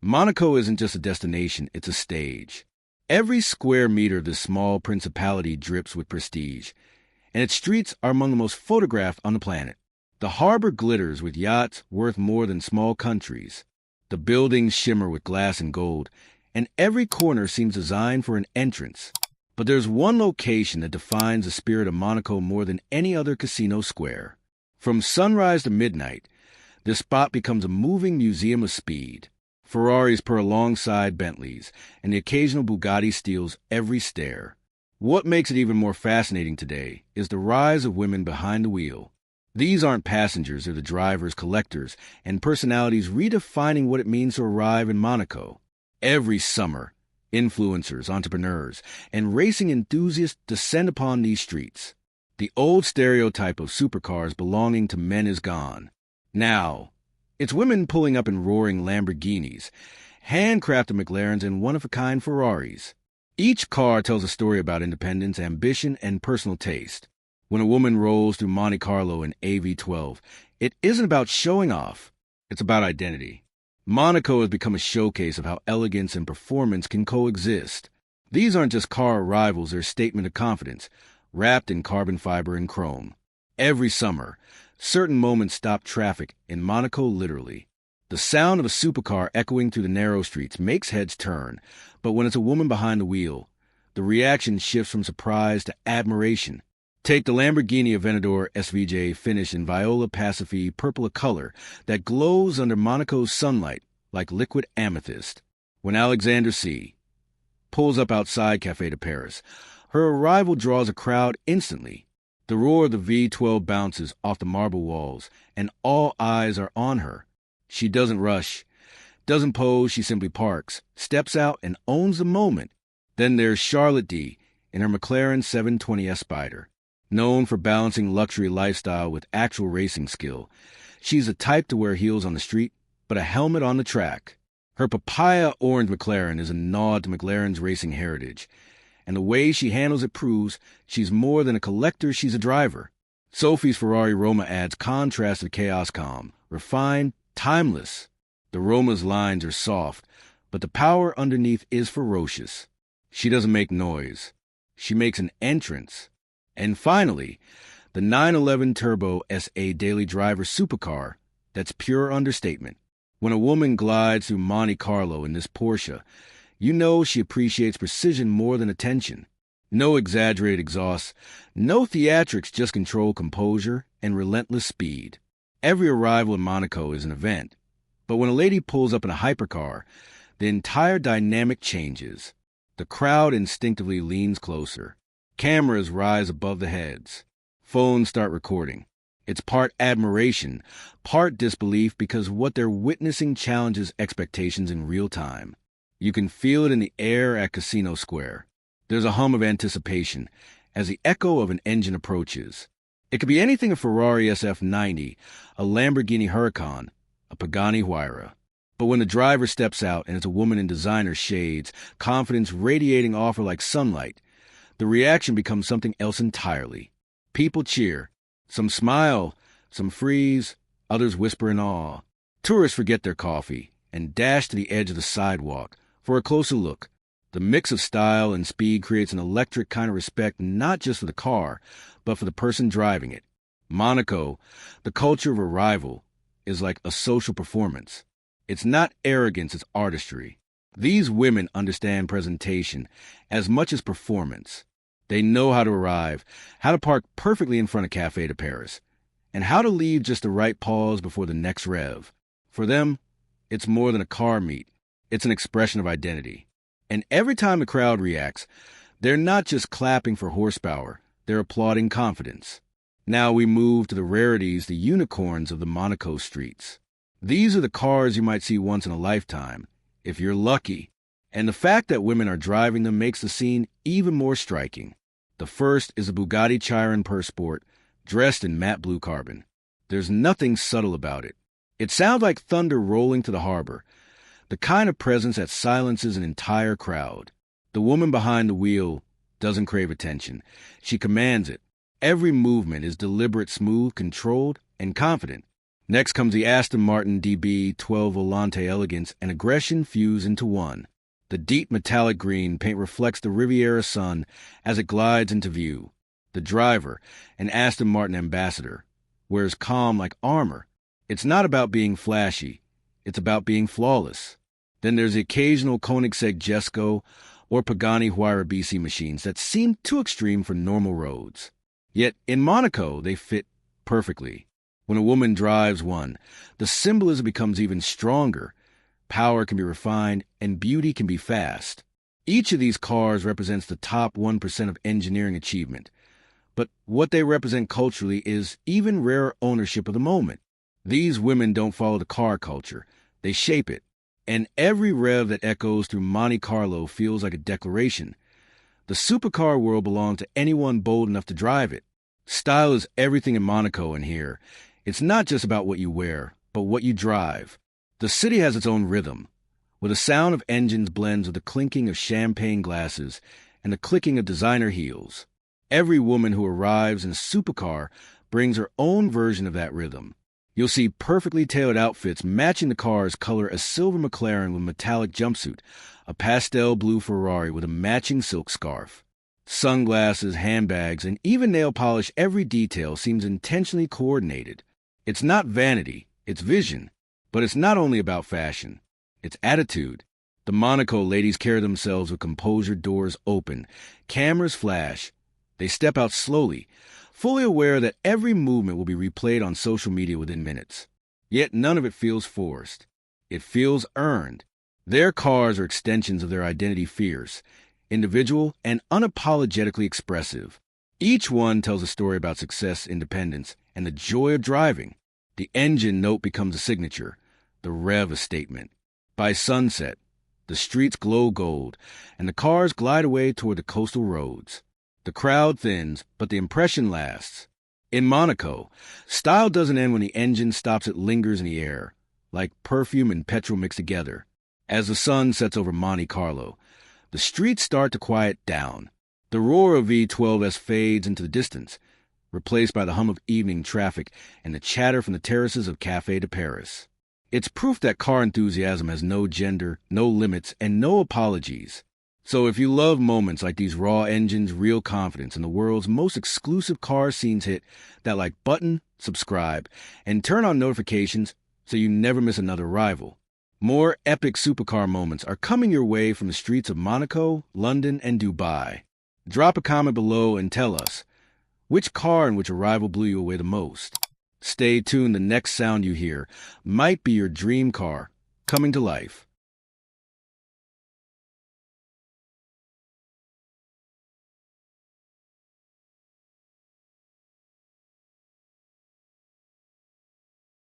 Monaco isn't just a destination, it's a stage. Every square meter of this small principality drips with prestige, and its streets are among the most photographed on the planet. The harbor glitters with yachts worth more than small countries. The buildings shimmer with glass and gold, and every corner seems designed for an entrance. But there's one location that defines the spirit of Monaco more than any other casino square. From sunrise to midnight, this spot becomes a moving museum of speed. Ferraris purr alongside Bentleys, and the occasional Bugatti steals every stare. What makes it even more fascinating today is the rise of women behind the wheel. These aren't passengers, they're the drivers, collectors, and personalities redefining what it means to arrive in Monaco. Every summer, influencers, entrepreneurs, and racing enthusiasts descend upon these streets. The old stereotype of supercars belonging to men is gone. Now, it's women pulling up in roaring Lamborghinis, handcrafted McLarens, and one-of-a-kind Ferraris. Each car tells a story about independence, ambition, and personal taste. When a woman rolls through Monte Carlo in AV12, it isn't about showing off, it's about identity. Monaco has become a showcase of how elegance and performance can coexist. These aren't just car arrivals, they're a statement of confidence, wrapped in carbon fiber and chrome. Every summer, certain moments stop traffic in Monaco literally. The sound of a supercar echoing through the narrow streets makes heads turn, but when it's a woman behind the wheel, the reaction shifts from surprise to admiration. Take the Lamborghini Aventador SVJ finished in Viola Pacifi purple color that glows under Monaco's sunlight like liquid amethyst. When Alexander C. pulls up outside Café de Paris, her arrival draws a crowd instantly. The roar of the V12 bounces off the marble walls, and all eyes are on her. She doesn't rush, doesn't pose, she simply parks, steps out, and owns the moment. Then there's Charlotte D. in her McLaren 720S Spider. Known for balancing luxury lifestyle with actual racing skill, she's the type to wear heels on the street, but a helmet on the track. Her papaya orange McLaren is a nod to McLaren's racing heritage, and the way she handles it proves she's more than a collector, she's a driver. Sophie's Ferrari Roma adds contrast to chaos calm, refined, timeless. The Roma's lines are soft, but the power underneath is ferocious. She doesn't make noise. She makes an entrance. And finally, the 911 Turbo SA Daily Driver Supercar, that's pure understatement. When a woman glides through Monte Carlo in this Porsche, you know she appreciates precision more than attention. No exaggerated exhausts, no theatrics, just controlled composure and relentless speed. Every arrival in Monaco is an event, but when a lady pulls up in a hypercar, the entire dynamic changes. The crowd instinctively leans closer. Cameras rise above the heads. Phones start recording. It's part admiration, part disbelief, because what they're witnessing challenges expectations in real time. You can feel it in the air at Casino Square. There's a hum of anticipation as the echo of an engine approaches. It could be anything: a Ferrari SF90, a Lamborghini Huracan, a Pagani Huayra. But when the driver steps out and it's a woman in designer shades, confidence radiating off her like sunlight, the reaction becomes something else entirely. People cheer. Some smile, some freeze, others whisper in awe. Tourists forget their coffee and dash to the edge of the sidewalk for a closer look. The mix of style and speed creates an electric kind of respect, not just for the car, but for the person driving it. Monaco, the culture of arrival, is like a social performance. It's not arrogance, it's artistry. These women understand presentation as much as performance. They know how to arrive, how to park perfectly in front of Café de Paris, and how to leave just the right pause before the next rev. For them, it's more than a car meet. It's an expression of identity. And every time the crowd reacts, they're not just clapping for horsepower, they're applauding confidence. Now we move to the rarities, the unicorns of the Monaco streets. These are the cars you might see once in a lifetime, if you're lucky. And the fact that women are driving them makes the scene even more striking. The first is a Bugatti Chiron Sport, dressed in matte blue carbon. There's nothing subtle about it. It sounds like thunder rolling to the harbor, the kind of presence that silences an entire crowd. The woman behind the wheel doesn't crave attention. She commands it. Every movement is deliberate, smooth, controlled, and confident. Next comes the Aston Martin DB12 Volante elegance and aggression fused into one. The deep metallic green paint reflects the Riviera sun as it glides into view. The driver, an Aston Martin ambassador, wears calm like armor. It's not about being flashy. It's about being flawless. Then there's the occasional Koenigsegg Jesko or Pagani Huayra BC machines that seem too extreme for normal roads. Yet in Monaco, they fit perfectly. When a woman drives one, the symbolism becomes even stronger. Power can be refined, and beauty can be fast. Each of these cars represents the top 1% of engineering achievement. But what they represent culturally is even rarer ownership of the moment. These women don't follow the car culture. They shape it. And every rev that echoes through Monte Carlo feels like a declaration. The supercar world belongs to anyone bold enough to drive it. Style is everything in Monaco and here. It's not just about what you wear, but what you drive. The city has its own rhythm, where the sound of engines blends with the clinking of champagne glasses and the clicking of designer heels. Every woman who arrives in a supercar brings her own version of that rhythm. You'll see perfectly tailored outfits matching the car's color: a silver McLaren with metallic jumpsuit, a pastel blue Ferrari with a matching silk scarf. Sunglasses, handbags, and even nail polish, every detail seems intentionally coordinated. It's not vanity, it's vision. But it's not only about fashion, it's attitude. The Monaco ladies carry themselves with composure, doors open, cameras flash. They step out slowly, fully aware that every movement will be replayed on social media within minutes. Yet none of it feels forced. It feels earned. Their cars are extensions of their identity, fierce, individual, and unapologetically expressive. Each one tells a story about success, independence, and the joy of driving. The engine note becomes a signature, the rev a statement. By sunset, the streets glow gold, and the cars glide away toward the coastal roads. The crowd thins, but the impression lasts. In Monaco, style doesn't end when the engine stops, it lingers in the air, like perfume and petrol mixed together. As the sun sets over Monte Carlo, the streets start to quiet down. The roar of V12s fades into the distance, replaced by the hum of evening traffic and the chatter from the terraces of Café de Paris. It's proof that car enthusiasm has no gender, no limits, and no apologies. So if you love moments like these, raw engines, real confidence, and the world's most exclusive car scenes, hit that like button, subscribe, and turn on notifications so you never miss another arrival. More epic supercar moments are coming your way from the streets of Monaco, London, and Dubai. Drop a comment below and tell us, which car and which arrival blew you away the most? Stay tuned, the next sound you hear might be your dream car coming to life.